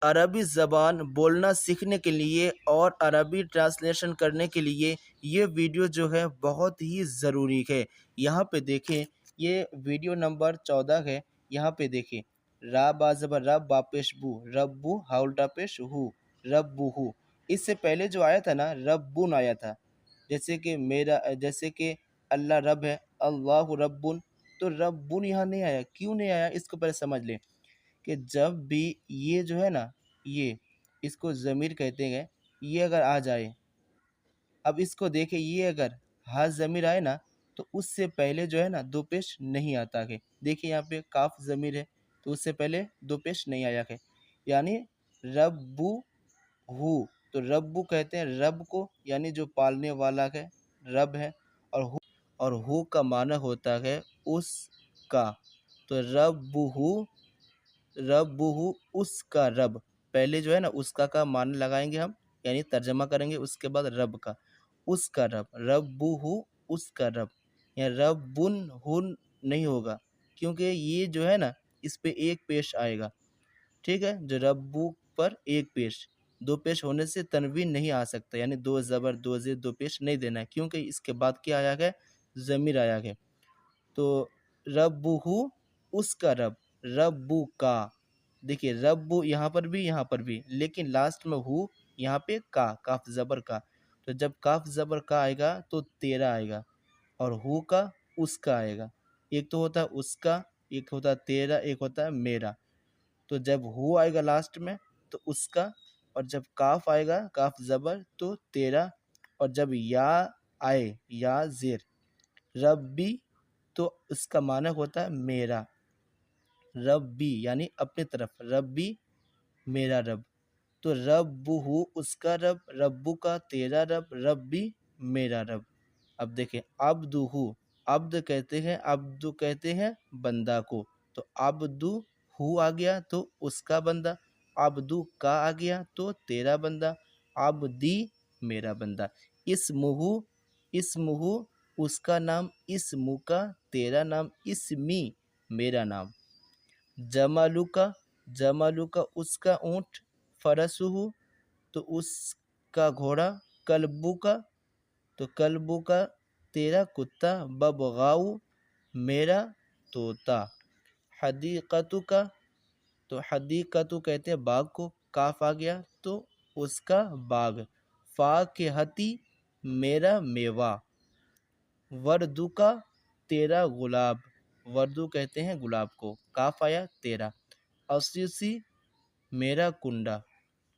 عربی زبان بولنا سیکھنے کے لیے اور عربی ٹرانسلیشن کرنے کے لیے یہ ویڈیو جو ہے بہت ہی ضروری ہے۔ یہاں پہ دیکھیں، یہ ویڈیو نمبر 14 ہے۔ یہاں پہ دیکھیں، را با زبر رب با پیش بو، ربو ہاؤلٹا پیش ہو، ربو۔ اس سے پہلے جو آیا تھا نا، ربن آیا تھا، جیسے کہ اللہ رب ہے، اللہ ربن، تو ربن یہاں نہیں آیا۔ کیوں نہیں آیا اس کو پہلے سمجھ لیں کہ جب بھی یہ جو ہے نا، یہ اس کو ضمیر کہتے ہیں، یہ اگر آ جائے، اب اس کو دیکھیں، یہ اگر ہاں ضمیر آئے نا تو اس سے پہلے جو ہے نا دو پیش نہیں آتا ہے۔ دیکھیں یہاں پہ کاف ضمیر ہے تو اس سے پہلے دو پیش نہیں آیا ہے، یعنی ربو ہو، تو ربو کہتے ہیں رب کو، یعنی جو پالنے والا ہے، رب ہے، اور ہو کا معنی ہوتا ہے اس کا، تو رب ہو اس کا رب، پہلے جو ہے نا اس کا معنی لگائیں گے ہم، یعنی ترجمہ کریں گے، اس کے بعد رب کا، اس کا رب، رب ہو اس کا رب، یعنی ربن ہن نہیں ہوگا، کیونکہ یہ جو ہے نا اس پہ ایک پیش آئے گا، ٹھیک ہے، جو ربو پر ایک پیش، دو پیش ہونے سے تنوین نہیں آ سکتا، یعنی دو زبر دو زیر دو پیش نہیں دینا ہے، کیونکہ اس کے بعد کیا آیا ہے، ضمیر آیا ہے۔ تو ربو اس کا رب، ربو کا، دیکھیے ربو یہاں پر بھی، لیکن لاسٹ میں ہو، یہاں پہ کاف زبر کا، تو جب کاف زبر کا آئے گا تو تیرا آئے گا، اور ہو کا اس کا آئے گا، ایک تو ہوتا ہے اس کا، ایک ہوتا ہے تیرا، ایک ہوتا ہے میرا، تو جب ہو آئے گا لاسٹ میں تو اس کا، اور جب کاف آئے گا کاف زبر تو تیرا، اور جب یا آئے، یا زیر، ربی، تو اس کا معنی ہوتا ہے میرا، ربی یعنی اپنے طرف، ربی میرا رب، تو رب ہو اس کا رب، ربو کا تیرا رب، ربی میرا رب۔ اب دیکھیں عبدو، عبد کہتے ہیں بندہ کو، تو عبدو ہو آ گیا تو اس کا بندہ، عبدو کا آ گیا تو تیرا بندہ، عبدی میرا بندہ، اسمہو اس کا نام، اسمو کا تیرا نام، اسمی میرا نام، جمالو کا اس کا اونٹ، فرسہو تو اس کا گھوڑا، کلبو کا تو کلبو کا تیرا کتا، ببغاؤ میرا طوطا، حدیقتو کا تو حدیقتو کہتے ہیں باغ کو، کاف آ گیا تو اس کا باغ، فاکہتی میرا میوہ، وردو کا تیرا گلاب، وردو کہتے ہیں گلاب کو، کاف آیا تیرا، عصیصی میرا کنڈا،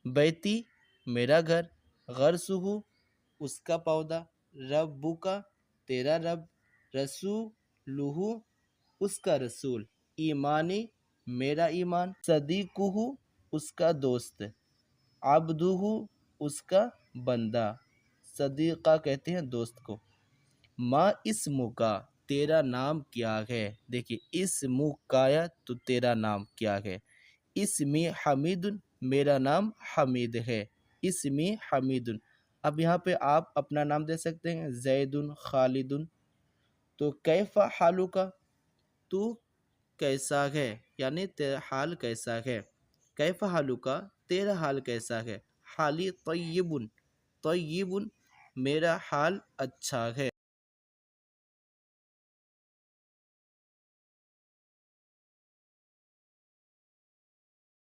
بیتی میرا گھر، غرسہو اس کا پودا، ربو کا تیرا رب، رسولہو اس کا رسول، ایمانی میرا ایمان، صدیقہو اس کا دوست، عبدہو اس کا بندہ، صدیقہ کہتے ہیں دوست کو، ما اسمو کا تیرا نام کیا ہے، دیکھیے اسمو کا یا تو تیرا نام کیا ہے، اسمی حمید میرا نام حمید ہے، اسمی حمید، اب یہاں پہ آپ اپنا نام دے سکتے ہیں، زید، خالد، تو کیف حالو کا تو کیسا ہے، یعنی تیرا حال کیسا ہے، کیف حالو کا تیرا حال کیسا ہے، حالی طیب، طیب میرا حال اچھا ہے۔